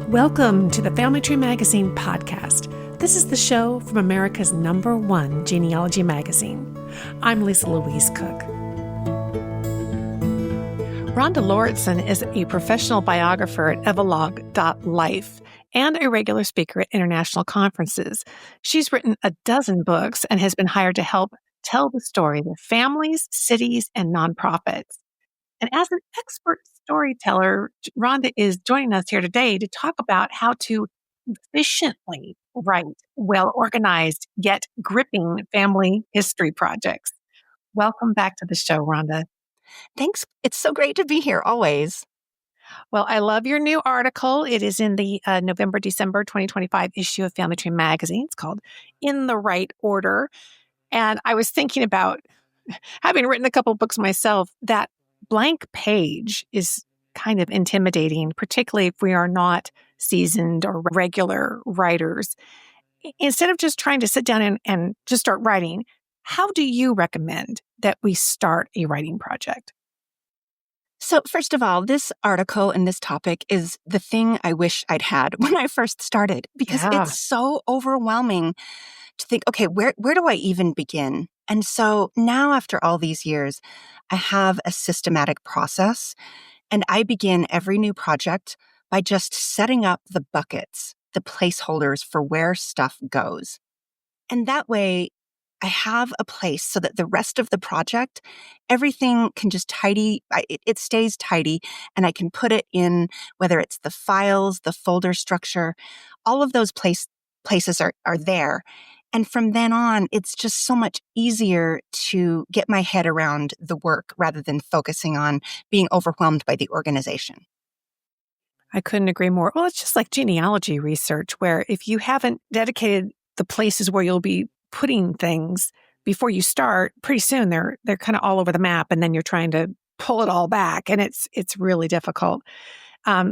Welcome to the Family Tree Magazine podcast. This is the show from America's #1 genealogy magazine. I'm Lisa Louise Cook. Rhonda Lauritzen is a professional biographer at evolog.life and a regular speaker at international conferences. She's written a dozen books and has been hired to help tell the story of families, cities, and nonprofits. And as an expert storyteller, Rhonda is joining us here today to talk about how to efficiently write well-organized yet gripping family history projects. Welcome back to the show, Rhonda. Thanks. It's so great to be here always. Well, I love your new article. It is in the November-December 2025 issue of Family Tree Magazine. It's called In the Right Order. And I was thinking about, having written a couple books myself, that blank page is kind of intimidating, particularly if we are not seasoned or regular writers. Instead of just trying to sit down and just start writing, how do you recommend that we start a writing project? So first of all, this article and this topic is the thing I wish I'd had when I first started, because it's so overwhelming to think, okay, where do I even begin? And so now, after all these years, I have a systematic process, and I begin every new project by just setting up the buckets, the placeholders for where stuff goes. And that way, I have a place so that the rest of the project, everything can just it stays tidy, and I can put it in, whether it's the files, the folder structure, all of those places are there. And from then on, it's just so much easier to get my head around the work rather than focusing on being overwhelmed by the organization. I couldn't agree more. Well, it's just like genealogy research, where if you haven't dedicated the places where you'll be putting things before you start, pretty soon they're kind of all over the map, and then you're trying to pull it all back, and it's really difficult.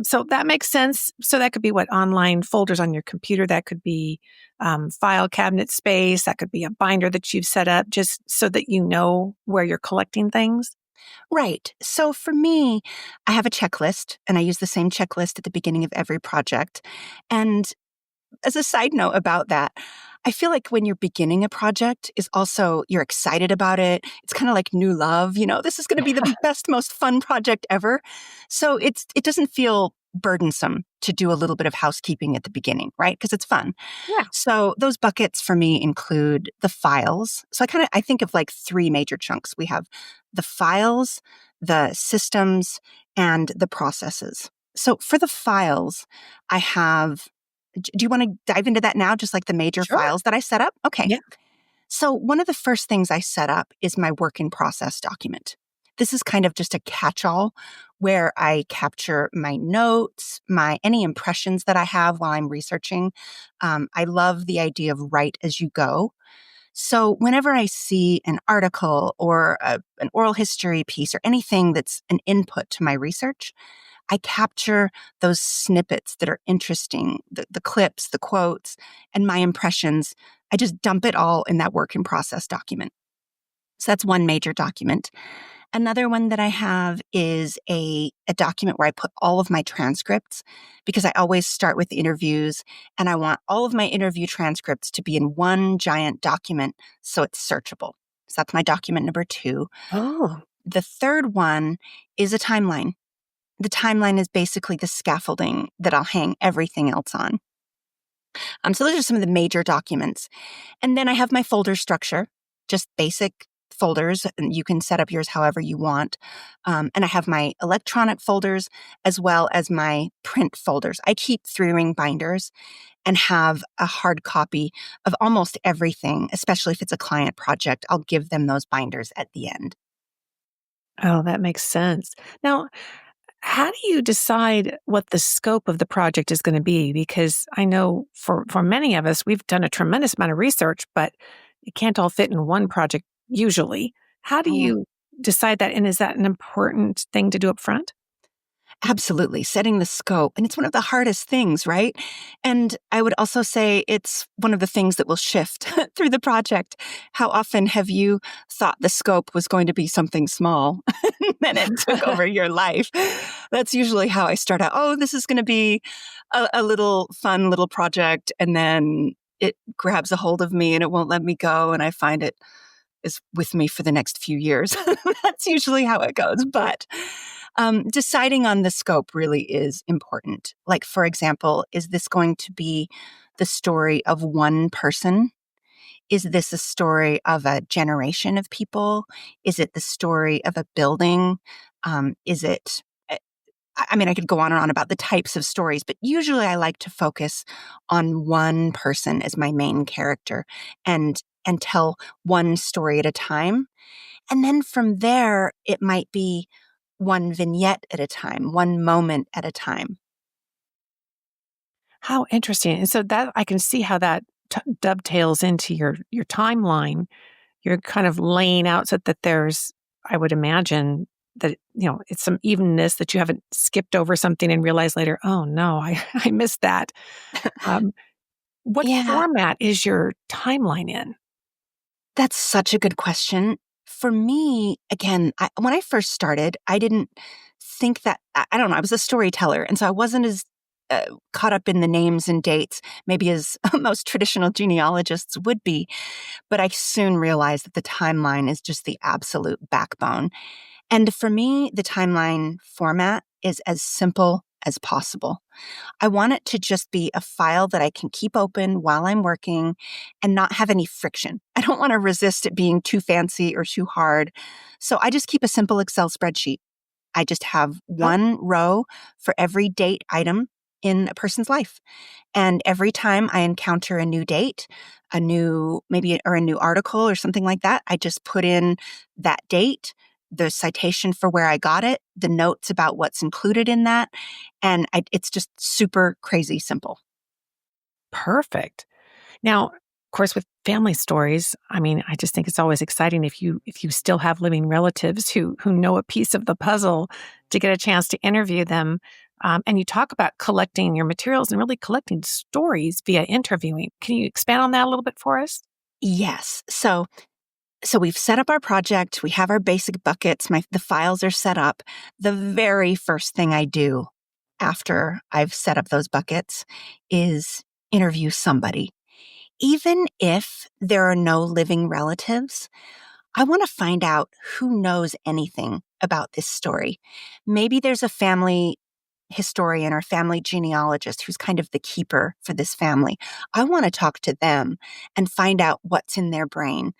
So that makes sense. So that could be online folders on your computer. That could be file cabinet space. That could be a binder that you've set up just so that you know where you're collecting things. Right. So for me, I have a checklist, and I use the same checklist at the beginning of every project. And as a side note about that, I feel like when you're beginning a project is also, you're excited about it. It's kind of like new love. This is going to be the best, most fun project ever. So it doesn't feel burdensome to do a little bit of housekeeping at the beginning, right? Because it's fun. Yeah. So those buckets for me include the files. So I think of like three major chunks. We have the files, the systems, and the processes. So for the files, I have... Do you want to dive into that now, just like the major files that I set up? Okay. Yeah. So one of the first things I set up is my work in process document. This is kind of just a catch-all where I capture my notes, any impressions that I have while I'm researching. I love the idea of write as you go. So whenever I see an article or an oral history piece or anything that's an input to my research, I capture those snippets that are interesting, the clips, the quotes, and my impressions. I just dump it all in that work in process document. So that's one major document. Another one that I have is a document where I put all of my transcripts, because I always start with interviews, and I want all of my interview transcripts to be in one giant document so it's searchable. So that's my document number 2. Oh. The third one is a timeline. The timeline is basically the scaffolding that I'll hang everything else on. So those are some of the major documents. And then I have my folder structure, just basic folders, and you can set up yours however you want. And I have my electronic folders as well as my print folders. I keep 3-ring binders and have a hard copy of almost everything, especially if it's a client project. I'll give them those binders at the end. Oh, that makes sense. Now, how do you decide what the scope of the project is going to be? Because I know for many of us, we've done a tremendous amount of research, but it can't all fit in one project usually. How do you decide that? And is that an important thing to do up front? Absolutely. Setting the scope. And it's one of the hardest things, right? And I would also say it's one of the things that will shift through the project. How often have you thought the scope was going to be something small and then it took over your life? That's usually how I start out. Oh, this is going to be a little fun little project. And then it grabs a hold of me and it won't let me go. And I find it is with me for the next few years. That's usually how it goes. But deciding on the scope really is important. Like, for example, is this going to be the story of one person? Is this a story of a generation of people? Is it the story of a building? Is it, I mean, I could go on and on about the types of stories, but usually I like to focus on one person as my main character and tell one story at a time. And then from there, it might be one vignette at a time, one moment at a time. How interesting. And so that I can see how that dovetails into your timeline. You're kind of laying out so that there's, I would imagine that, it's some evenness that you haven't skipped over something and realized later, oh no, I missed that. Um, what Yeah, format is your timeline in? that's such a good question. For me, again, when I first started, I didn't think that, I don't know, I was a storyteller. And so I wasn't as caught up in the names and dates, maybe as most traditional genealogists would be. But I soon realized that the timeline is just the absolute backbone. And for me, the timeline format is as simple as possible. I want it to just be a file that I can keep open while I'm working and not have any friction. I don't want to resist it being too fancy or too hard. So I just keep a simple Excel spreadsheet. I just have Oh, one row for every date item in a person's life. And every time I encounter a new date, a new, maybe, or a new article or something like that, I just put in that date, the citation for where I got it, the notes about what's included in that. And it's just super crazy simple. perfect. Now, of course, with family stories, I mean, I just think it's always exciting if you still have living relatives who know a piece of the puzzle to get a chance to interview them. And you talk about collecting your materials and really collecting stories via interviewing. Can you expand on that a little bit for us? Yes. So we've set up our project. We have our basic buckets. The files are set up. The very first thing I do after I've set up those buckets is interview somebody. Even if there are no living relatives, I want to find out who knows anything about this story. Maybe there's a family historian or family genealogist who's kind of the keeper for this family. I want to talk to them and find out what's in their brain.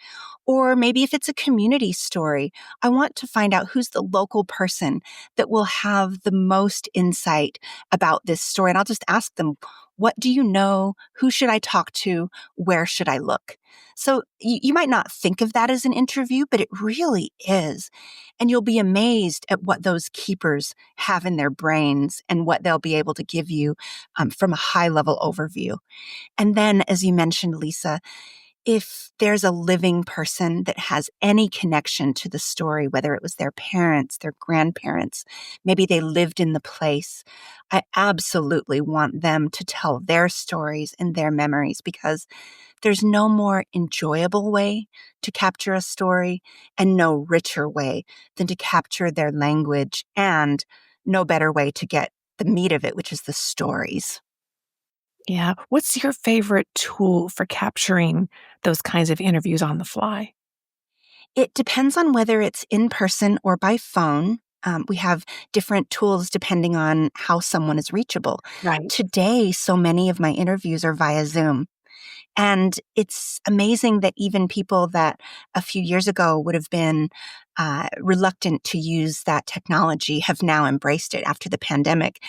Or maybe if it's a community story, I want to find out who's the local person that will have the most insight about this story. And I'll just ask them, what do you know? Who should I talk to? Where should I look? So you might not think of that as an interview, but it really is. And you'll be amazed at what those keepers have in their brains and what they'll be able to give you from a high level overview. And then, as you mentioned, Lisa, if there's a living person that has any connection to the story, whether it was their parents, their grandparents, maybe they lived in the place, I absolutely want them to tell their stories and their memories because there's no more enjoyable way to capture a story and no richer way than to capture their language and no better way to get the meat of it, which is the stories. Yeah. What's your favorite tool for capturing those kinds of interviews on the fly? It depends on whether it's in person or by phone. We have different tools depending on how someone is reachable. Right. Today, so many of my interviews are via Zoom. And it's amazing that even people that a few years ago would have been reluctant to use that technology have now embraced it after the pandemic.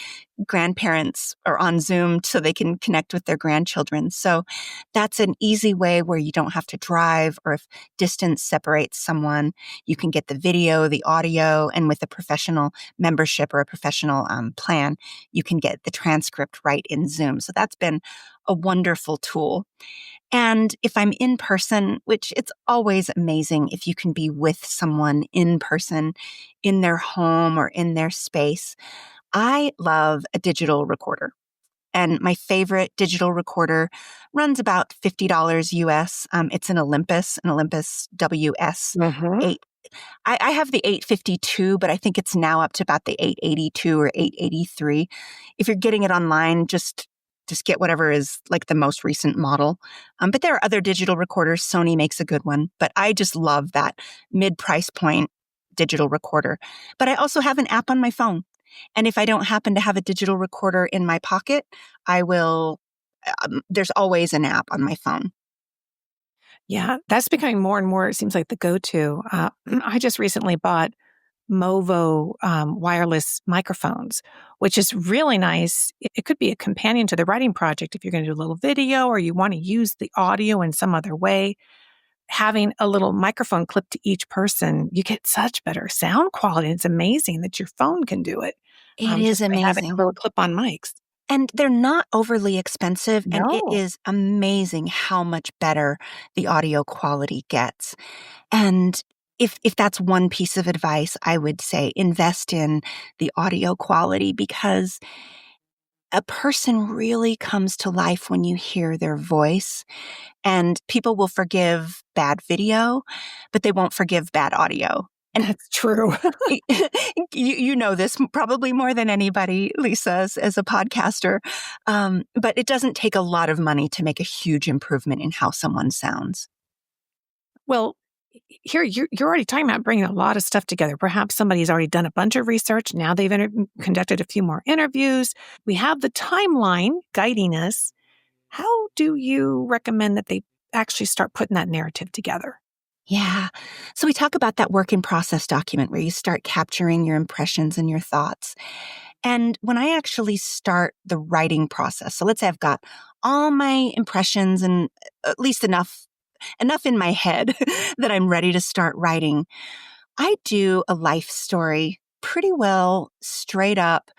Grandparents are on Zoom so they can connect with their grandchildren. So that's an easy way where you don't have to drive, or if distance separates someone, you can get the video, the audio, and with a professional membership or a professional plan, you can get the transcript right in Zoom. So that's been a wonderful tool. And if I'm in person, which it's always amazing if you can be with someone in person in their home or in their space, I love a digital recorder. And my favorite digital recorder runs about $50 US. It's an Olympus Hmm. WS8. I have the 852, but I think it's now up to about the 882 or 883. If you're getting it online, just get whatever is like the most recent model. But there are other digital recorders. Sony makes a good one, but I just love that mid price point digital recorder. But I also have an app on my phone. And if I don't happen to have a digital recorder in my pocket, I will, there's always an app on my phone. Yeah, that's becoming more and more, it seems like the go-to. I just recently bought Movo wireless microphones, which is really nice. It could be a companion to the writing project if you're going to do a little video or you want to use the audio in some other way. Having a little microphone clipped to each person, you get such better sound quality. It's amazing that your phone can do it It is just by having a amazing. little clip on mics. And they're not overly expensive, and it No. is amazing how much better the audio quality gets. And if that's one piece of advice, I would say invest in the audio quality because a person really comes to life when you hear their voice. And people will forgive bad video, but they won't forgive bad audio. And That's true. you know this probably more than anybody, Lisa, as a podcaster. But it doesn't take a lot of money to make a huge improvement in how someone sounds. Well, here you're already talking about bringing a lot of stuff together. Perhaps somebody's already done a bunch of research. Now they've conducted a few more interviews. We have the timeline guiding us. How do you recommend that they actually start putting that narrative together? Yeah. So we talk about that work in process document where you start capturing your impressions and your thoughts. And when I actually start the writing process, so let's say I've got all my impressions and at least enough in my head that I'm ready to start writing, I do a life story pretty well straight up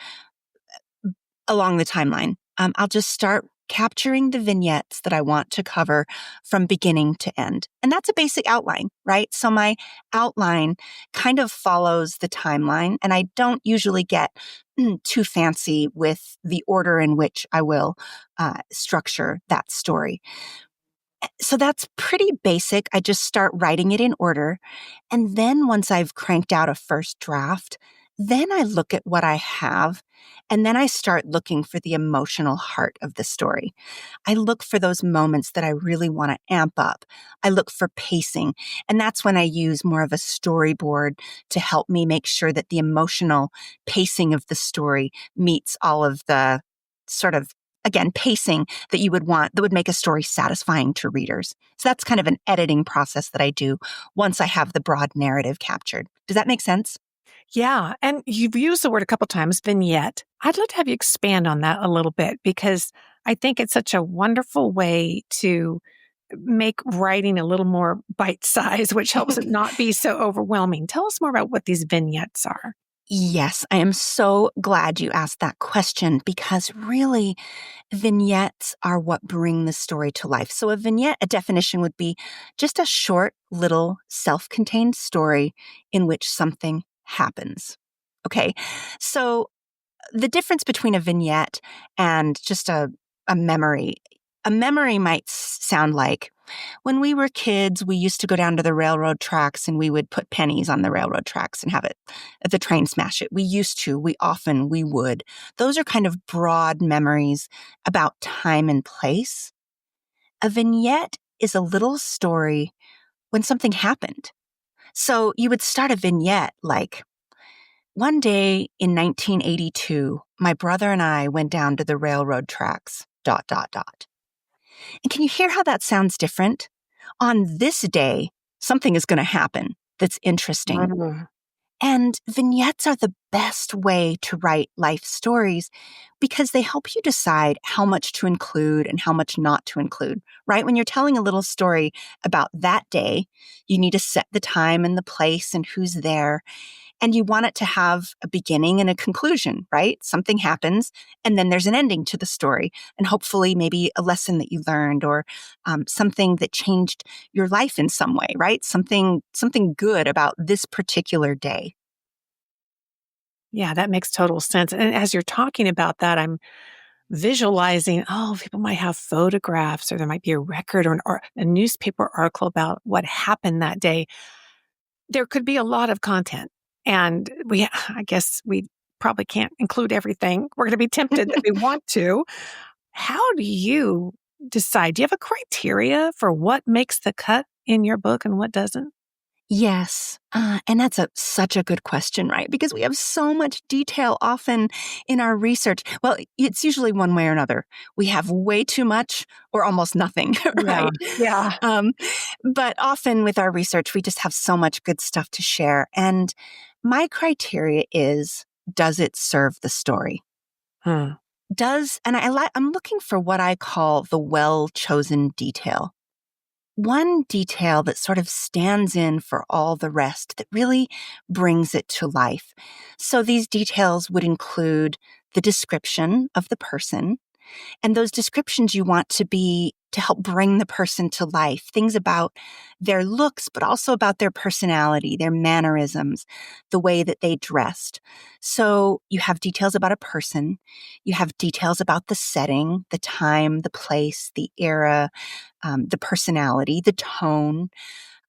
along the timeline. I'll just start capturing the vignettes that I want to cover from beginning to end. And that's a basic outline, right? So my outline kind of follows the timeline, and I don't usually get too fancy with the order in which I will structure that story. So that's pretty basic. I just start writing it in order. And then once I've cranked out a first draft, then I look at what I have and then I start looking for the emotional heart of the story. I look for those moments that I really want to amp up. I look for pacing. And that's when I use more of a storyboard to help me make sure that the emotional pacing of the story meets all of the sort of, again, pacing that you would want that would make a story satisfying to readers. So that's kind of an editing process that I do once I have the broad narrative captured. Does that make sense? Yeah. And you've used the word a couple times, vignette. I'd love to have you expand on that a little bit because I think it's such a wonderful way to make writing a little more bite sized, which helps it not be so overwhelming. Tell us more about what these vignettes are. Yes, I am so glad you asked that question because really vignettes are what bring the story to life. So a vignette, a definition would be just a short little self-contained story in which something happens. Okay. So the difference between a vignette and just a memory, a memory might sound like when we were kids, we used to go down to the railroad tracks and we would put pennies on the railroad tracks and have it, the train smash it. We used to, we would. Those are kind of broad memories about time and place. A vignette is a little story when something happened. So you would start a vignette like, one day in 1982, my brother and I went down to the railroad tracks, dot, dot, dot. And can you hear how that sounds different? On this day, something is going to happen that's interesting. Mm. And vignettes are the best way to write life stories because they help you decide how much to include and how much not to include, right? When you're telling a little story about that day, you need to set the time and the place and who's there. And you want it to have a beginning and a conclusion, right? Something happens, and then there's an ending to the story, and hopefully maybe a lesson that you learned or something that changed your life in some way, right? Something good about this particular day. Yeah, that makes total sense. And as you're talking about that, I'm visualizing, oh, people might have photographs or there might be a record or a newspaper article about what happened that day. There could be a lot of content. And I guess we probably can't include everything. We're going to be tempted that we want to. How do you decide? Do you have a criteria for what makes the cut in your book and what doesn't? Yes. And that's such a good question, right? Because we have so much detail often in our research. Well, it's usually one way or another. We have way too much or almost nothing, Yeah. right? Yeah. Um, but often with our research, we just have so much good stuff to share. And my criteria is, does it serve the story? Hmm. I'm looking for what I call the well-chosen detail. One detail that sort of stands in for all the rest that really brings it to life. So these details would include the description of the person, and those descriptions you want to be to help bring the person to life. Things about their looks, but also about their personality, their mannerisms, the way that they dressed. So you have details about a person. You have details about the setting, the time, the place, the era, the personality, the tone.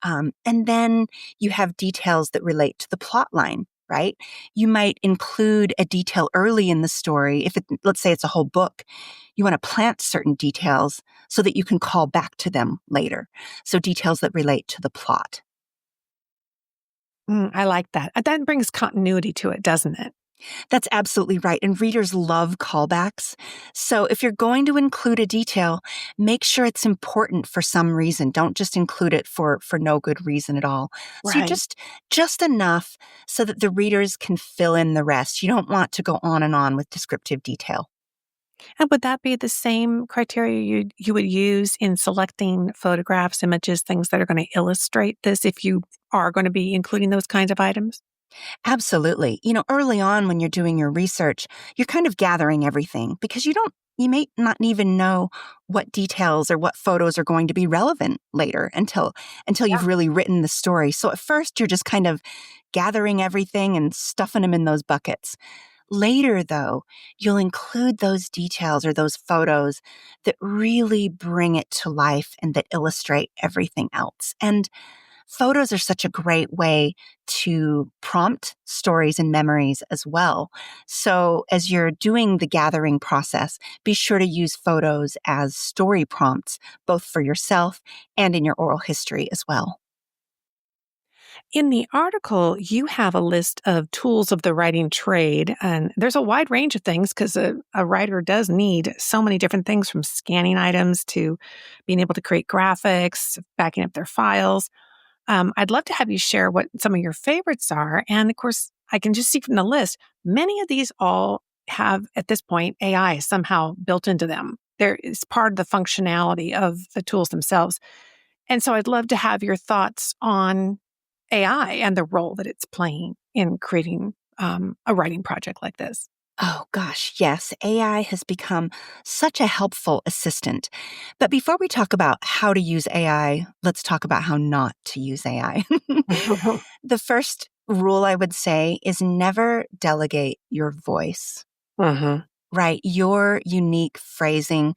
And then you have details that relate to the plot line, right? You might include a detail early in the story. Let's say it's a whole book, you want to plant certain details so that you can call back to them later. So details that relate to the plot. I like that. That brings continuity to it, doesn't it? That's absolutely right. And readers love callbacks. So if you're going to include a detail, make sure it's important for some reason. Don't just include it for no good reason at all. So you Right. just enough so that the readers can fill in the rest. You don't want to go on with descriptive detail. And would that be the same criteria you would use in selecting photographs, images, things that are going to illustrate this if you are going to be including those kinds of items? Absolutely. Early on when you're doing your research, you're kind of gathering everything because you may not even know what details or what photos are going to be relevant later until Yeah. you've really written the story. So at first you're just kind of gathering everything and stuffing them in those buckets. Later though, you'll include those details or those photos that really bring it to life and that illustrate everything else. And photos are such a great way to prompt stories and memories as well. So as you're doing the gathering process, be sure to use photos as story prompts, both for yourself and in your oral history as well. In the article, you have a list of tools of the writing trade, and there's a wide range of things because a writer does need so many different things from scanning items to being able to create graphics, backing up their files. I'd love to have you share what some of your favorites are. And of course, I can just see from the list, many of these all have, at this point, AI somehow built into them. There is part of the functionality of the tools themselves. And so I'd love to have your thoughts on AI and the role that it's playing in creating a writing project like this. Oh gosh, yes, AI has become such a helpful assistant. But before we talk about how to use AI, let's talk about how not to use AI. The first rule I would say is never delegate your voice, Uh-huh. right? Your unique phrasing.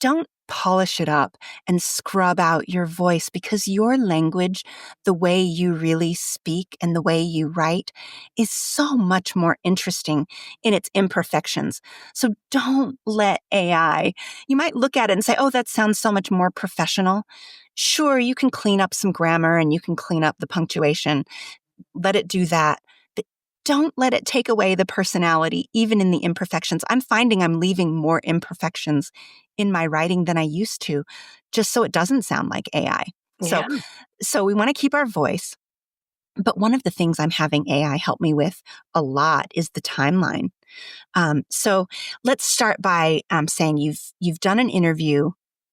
Don't polish it up and scrub out your voice because your language, the way you really speak and the way you write is so much more interesting in its imperfections. So don't let AI, you might look at it and say, oh, that sounds so much more professional. Sure, you can clean up some grammar and you can clean up the punctuation. Let it do that. But don't let it take away the personality, even in the imperfections. I'm finding I'm leaving more imperfections in my writing than I used to, just so it doesn't sound like AI. So, Yeah. so we want to keep our voice. But one of the things I'm having AI help me with a lot is the timeline. So let's start by saying you've done an interview,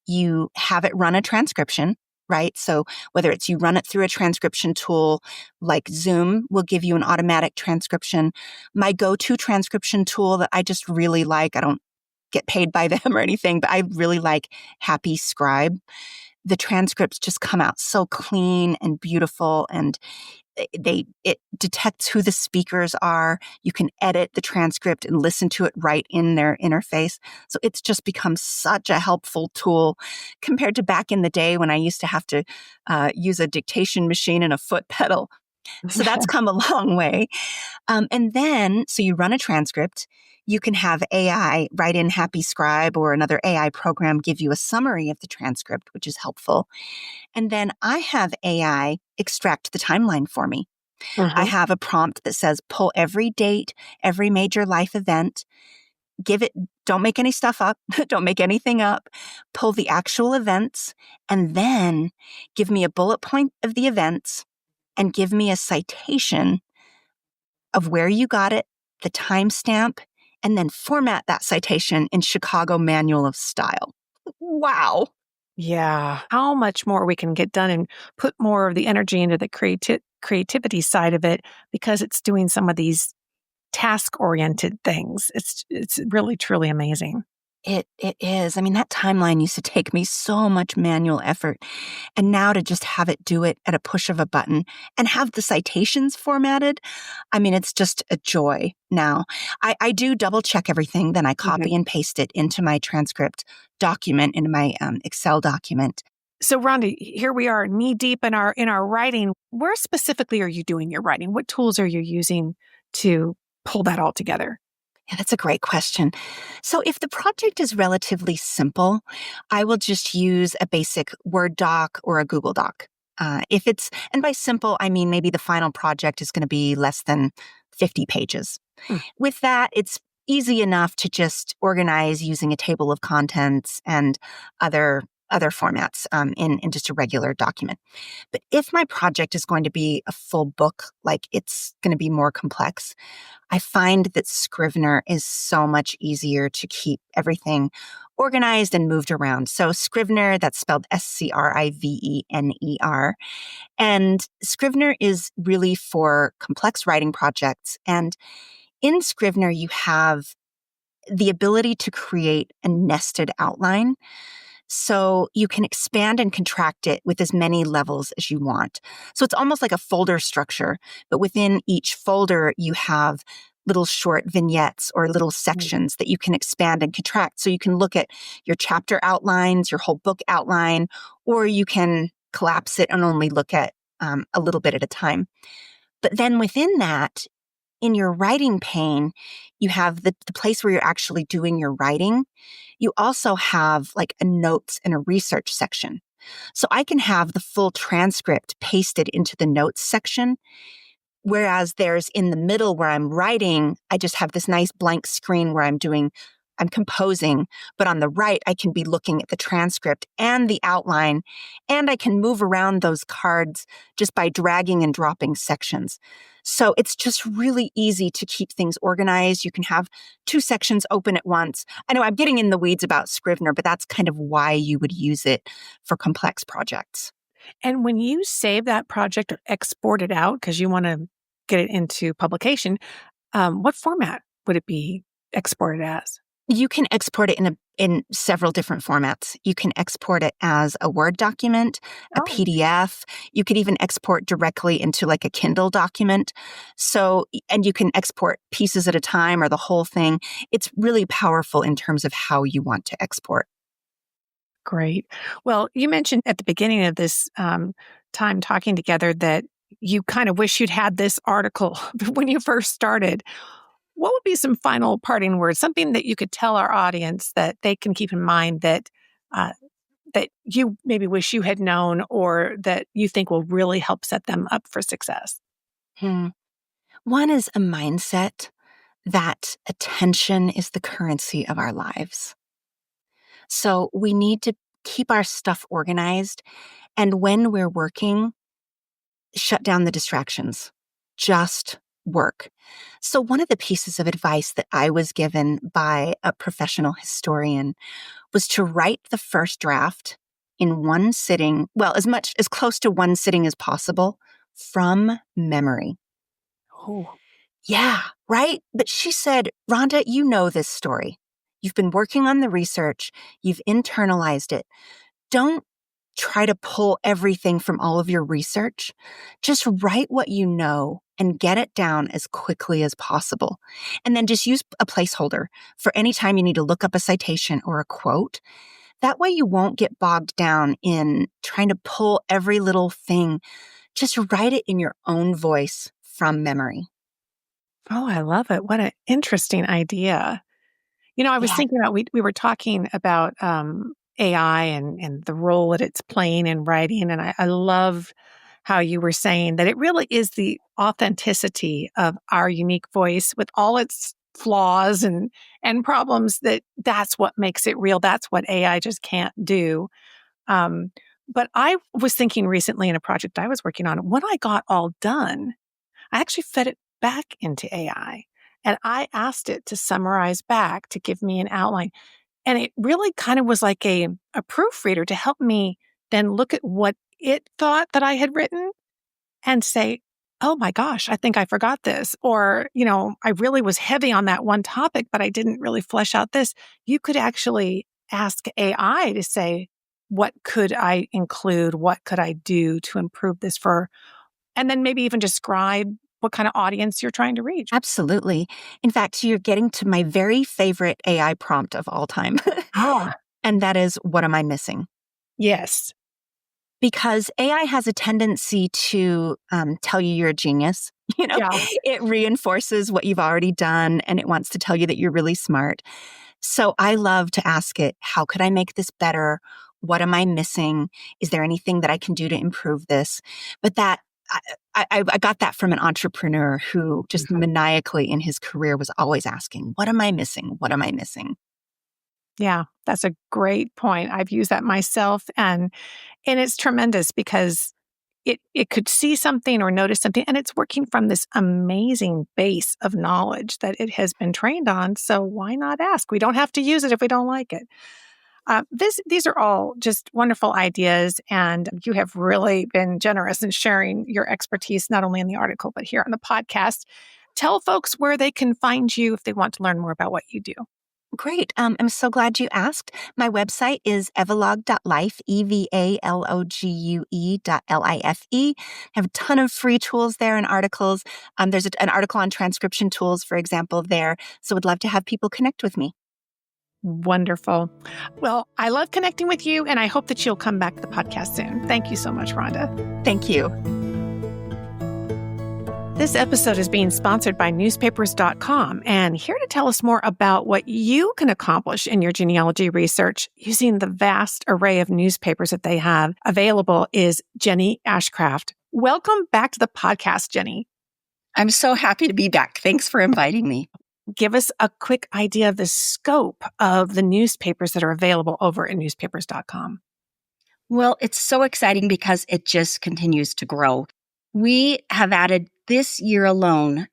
you have it run a transcription, right? So whether it's you run it through a transcription tool like Zoom will give you an automatic transcription. My go-to transcription tool that I just really like, I don't get paid by them or anything, but I really like Happy Scribe. the transcripts just come out so clean and beautiful, and it detects who the speakers are. You can edit the transcript and listen to it right in their interface. So it's just become such a helpful tool compared to back in the day when I used to have to use a dictation machine and a foot pedal. So that's come a long way. And then, so you run a transcript. You can have AI write in Happy Scribe or another AI program give you a summary of the transcript, which is helpful. And then I have AI extract the timeline for me. I Mhm. have a prompt that says pull every date, every major life event, give it, don't make any stuff up, don't make anything up, pull the actual events, and then give me a bullet point of the events and give me a citation of where you got it, the timestamp, and then format that citation in Chicago Manual of Style. Wow. Yeah. How much more we can get done and put more of the energy into the creativity side of it because it's doing some of these task-oriented things. It's really truly amazing. It is. I mean, that timeline used to take me so much manual effort. And now to just have it do it at a push of a button and have the citations formatted, I mean, it's just a joy now. I do double check everything, then I Mhm. copy and paste it into my transcript document, into my Excel document. So, Rhonda, here we are, knee deep in our writing. Where specifically are you doing your writing? What tools are you using to pull that all together? Yeah, that's a great question. So, if the project is relatively simple, I will just use a basic Word doc or a Google Doc. If it's, and by simple, I mean maybe the final project is going to be less than 50 pages. Hmm. With that, it's easy enough to just organize using a table of contents and other formats in just a regular document. But if my project is going to be a full book, like it's going to be more complex, I find that Scrivener is so much easier to keep everything organized and moved around. So Scrivener, that's spelled Scrivener. And Scrivener is really for complex writing projects. And in Scrivener, you have the ability to create a nested outline. So you can expand and contract it with as many levels as you want. So it's almost like a folder structure, but within each folder, you have little short vignettes or little Mm. sections that you can expand and contract. So you can look at your chapter outlines, your whole book outline, or you can collapse it and only look at a little bit at a time. But then within that, in your writing pane, you have the place where you're actually doing your writing. You also have like a notes and a research section. So I can have the full transcript pasted into the notes section. Whereas there's in the middle where I'm writing, I just have this nice blank screen where I'm composing, but on the right, I can be looking at the transcript and the outline, and I can move around those cards just by dragging and dropping sections. So it's just really easy to keep things organized. You can have two sections open at once. I know I'm getting in the weeds about Scrivener, but that's kind of why you would use it for complex projects. And when you save that project or export it out because you want to get it into publication, what format would it be exported as? You can export it in several different formats. You can export it as a Word document, a Oh, PDF. You could even export directly into like a Kindle document. So, and you can export pieces at a time or the whole thing. It's really powerful in terms of how you want to export. great. Well, you mentioned at the beginning of this time talking together that you kind of wish you'd had this article when you first started. What would be some final parting words? Something that you could tell our audience that they can keep in mind uh, that you maybe wish you had known or that you think will really help set them up for success? Hmm. One is a mindset that attention is the currency of our lives. So we need to keep our stuff organized. And when we're working, shut down the distractions, just work. So, one of the pieces of advice that I was given by a professional historian was to write the first draft in one sitting, well, as close to one sitting as possible from memory. Oh, Yeah, right? But she said, Rhonda, you know this story. You've been working on the research, you've internalized it. Don't try to pull everything from all of your research. Just write what you know and get it down as quickly as possible. And then just use a placeholder for any time you need to look up a citation or a quote. That way you won't get bogged down in trying to pull every little thing. Just write it in your own voice from memory. Oh, I love it. What an interesting idea. I was Yeah, thinking about we were talking about AI and the role that it's playing in writing, and I love how you were saying that it really is the authenticity of our unique voice with all its flaws and problems that's what makes it real. That's what AI just can't do. Um, but I was thinking recently in a project I was working on, when I got all done, I actually fed it back into AI and I asked it to summarize back to give me an outline. And it really kind of was like a proofreader to help me then look at what it thought that I had written and say, oh my gosh, I think I forgot this. Or, I really was heavy on that one topic, but I didn't really flesh out this. You could actually ask AI to say, what could I include? What could I do to improve this and then maybe even describe what kind of audience you're trying to reach. absolutely. In fact, you're getting to my very favorite AI prompt of all time. Ah, And that is, what am I missing? yes. Because AI has a tendency to tell you you're a genius. Yeah. It reinforces what you've already done and it wants to tell you that you're really smart. So I love to ask it, how could I make this better? What am I missing? Is there anything that I can do to improve this? But I got that from an entrepreneur who just maniacally in his career was always asking, what am I missing? What am I missing? Yeah, that's a great point. I've used that myself and it's tremendous because it could see something or notice something and it's working from this amazing base of knowledge that it has been trained on. So why not ask? We don't have to use it if we don't like it. These are all just wonderful ideas, and you have really been generous in sharing your expertise, not only in the article, but here on the podcast. Tell folks where they can find you if they want to learn more about what you do. Great. I'm so glad you asked. My website is evalog.life, evalogue.life. I have a ton of free tools there and articles. There's an article on transcription tools, for example, there. So would love to have people connect with me. Wonderful. Well, I love connecting with you, and I hope that you'll come back to the podcast soon. Thank you so much, Rhonda. Thank you. This episode is being sponsored by newspapers.com, and here to tell us more about what you can accomplish in your genealogy research using the vast array of newspapers that they have available is Jenny Ashcraft. Welcome back to the podcast, Jenny. I'm so happy to be back. Thanks for inviting me. Give us a quick idea of the scope of the newspapers that are available over at newspapers.com. Well, it's so exciting because it just continues to grow. We have added this year alone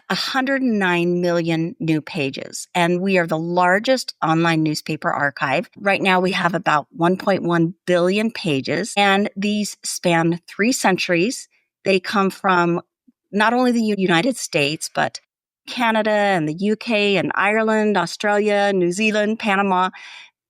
109 million new pages, and we are the largest online newspaper archive. Right now, we have about 1.1 billion pages, and these span 3 centuries. They come from not only the United States, but Canada and the UK and Ireland, Australia, New Zealand, Panama.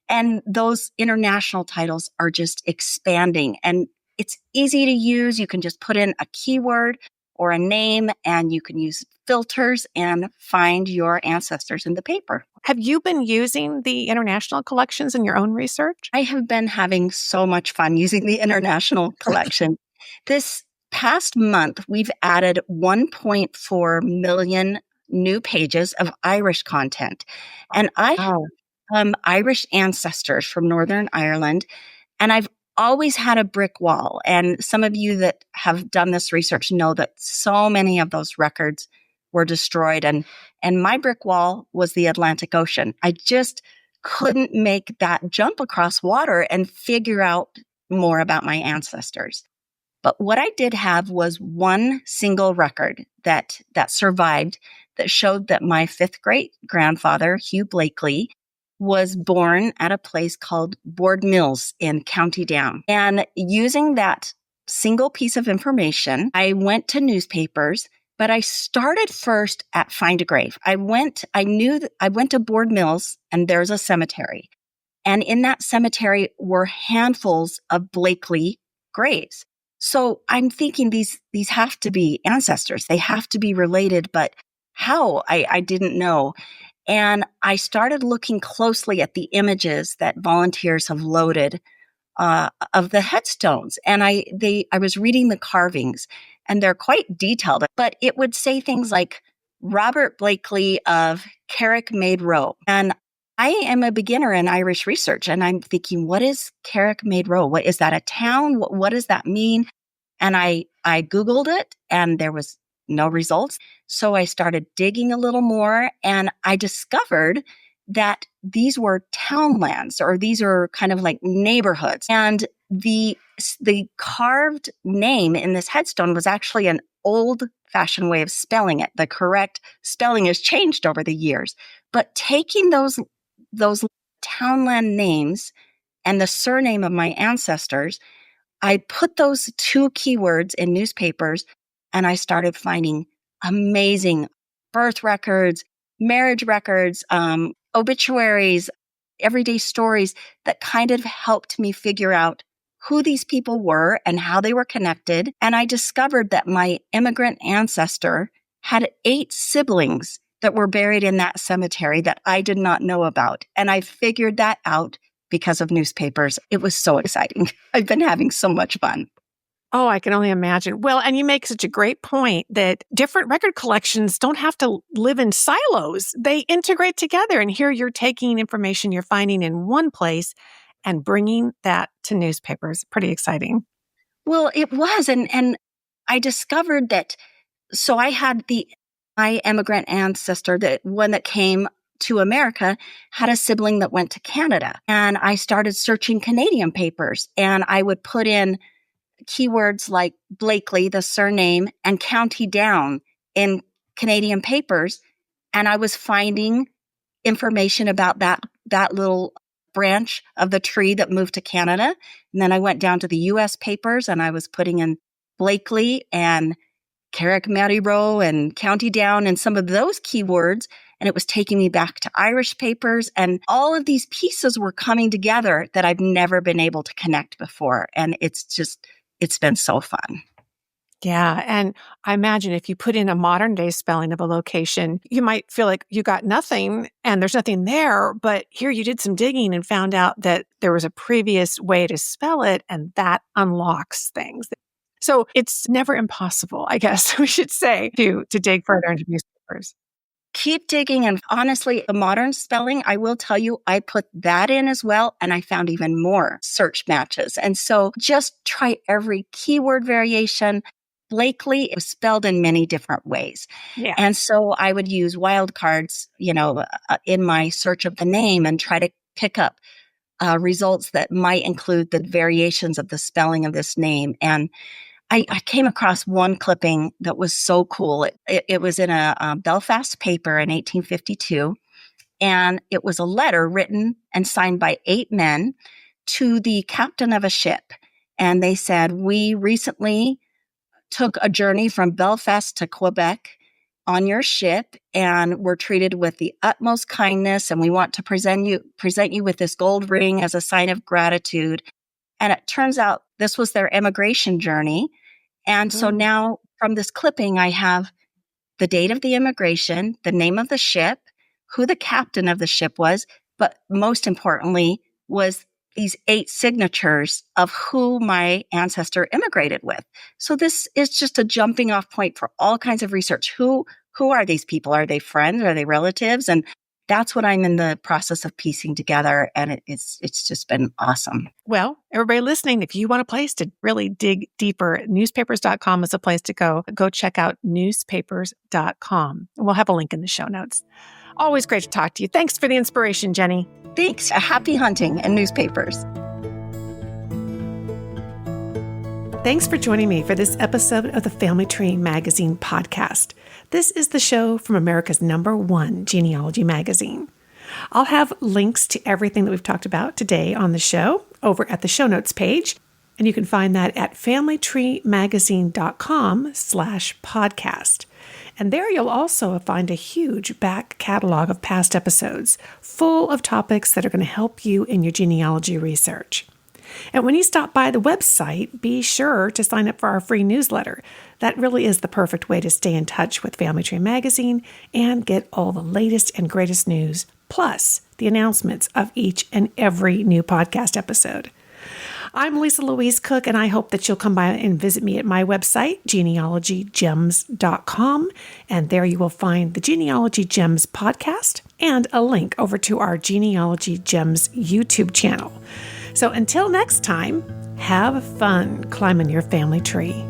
And those international titles are just expanding. And it's easy to use. You can just put in a keyword or a name, and you can use filters and find your ancestors in the paper. Have you been using the international collections in your own research? I have been having so much fun using the international collection. This past month, we've added 1.4 million new pages of Irish content. And I have Irish ancestors from Northern Ireland, and I've always had a brick wall. And some of you that have done this research know that so many of those records were destroyed. And my brick wall was the Atlantic Ocean. I just couldn't make that jump across water and figure out more about my ancestors. But what I did have was one single record that survived that showed that my 5th great grandfather, Hugh Blakely, was born at a place called Board Mills in County Down. And using that single piece of information, I went to newspapers, but I started first at Find a Grave. I went to Board Mills, and there's a cemetery. And in that cemetery were handfuls of Blakely graves. So I'm thinking these have to be ancestors. They have to be related, but how? I didn't know. And I started looking closely at the images that volunteers have loaded of the headstones. And I was reading the carvings, and they're quite detailed, but it would say things like Robert Blakely of Carrickmade Row. And I am a beginner in Irish research, and I'm thinking, what is Carrickmade Row? What is that, a town? What does that mean? And I Googled it, and there was no results. So I started digging a little more, and I discovered that these were townlands, or these are kind of like neighborhoods. And the carved name in this headstone was actually an old-fashioned way of spelling it. The correct spelling has changed over the years. But taking those townland names and the surname of my ancestors, I put those two keywords in newspapers, and I started finding amazing birth records, marriage records, obituaries, everyday stories that kind of helped me figure out who these people were and how they were connected. And I discovered that my immigrant ancestor had 8 siblings that were buried in that cemetery that I did not know about. And I figured that out because of newspapers. It was so exciting. I've been having so much fun. Oh, I can only imagine. Well, and you make such a great point that different record collections don't have to live in silos. They integrate together. And here you're taking information you're finding in one place and bringing that to newspapers. Pretty exciting. Well, it was. And I discovered that, so I had my immigrant ancestor, the one that came to America, had a sibling that went to Canada. And I started searching Canadian papers, and I would put in keywords like Blakely, the surname, and County Down in Canadian papers. And I was finding information about that little branch of the tree that moved to Canada. And then I went down to the US papers, and I was putting in Blakely and Carrickmade Row and County Down and some of those keywords. And it was taking me back to Irish papers. And all of these pieces were coming together that I've never been able to connect before. And it's been so fun. Yeah. And I imagine if you put in a modern day spelling of a location, you might feel like you got nothing and there's nothing there. But here you did some digging and found out that there was a previous way to spell it, and that unlocks things. So it's never impossible, I guess we should say, to dig further into newspapers. Keep digging. And honestly, the modern spelling, I will tell you, I put that in as well, and I found even more search matches. And so just try every keyword variation. Blakely is spelled in many different ways. Yeah. And so I would use wildcards, in my search of the name, and try to pick up results that might include the variations of the spelling of this name. And I came across one clipping that was so cool. It was in a Belfast paper in 1852, and it was a letter written and signed by 8 men to the captain of a ship. And they said, "We recently took a journey from Belfast to Quebec on your ship, and were treated with the utmost kindness, and we want to present you with this gold ring as a sign of gratitude." And it turns out this was their immigration journey. And so now from this clipping, I have the date of the immigration, the name of the ship, who the captain of the ship was, but most importantly was these 8 signatures of who my ancestor immigrated with. So this is just a jumping off point for all kinds of research. Who are these people? Are they friends? Are they relatives? And that's what I'm in the process of piecing together. And it's just been awesome. Well, everybody listening, if you want a place to really dig deeper, newspapers.com is a place to go. Go check out newspapers.com. We'll have a link in the show notes. Always great to talk to you. Thanks for the inspiration, Jenny. Thanks. Happy hunting and newspapers. Thanks for joining me for this episode of the Family Tree Magazine podcast. This is the show from America's #1 genealogy magazine. I'll have links to everything that we've talked about today on the show over at the show notes page, and you can find that at familytreemagazine.com/podcast. And there you'll also find a huge back catalog of past episodes full of topics that are going to help you in your genealogy research. And when you stop by the website, be sure to sign up for our free newsletter. That really is the perfect way to stay in touch with Family Tree Magazine and get all the latest and greatest news, plus the announcements of each and every new podcast episode. I'm Lisa Louise Cook, and I hope that you'll come by and visit me at my website, genealogygems.com. And there you will find the Genealogy Gems podcast and a link over to our Genealogy Gems YouTube channel. So until next time, have fun climbing your family tree.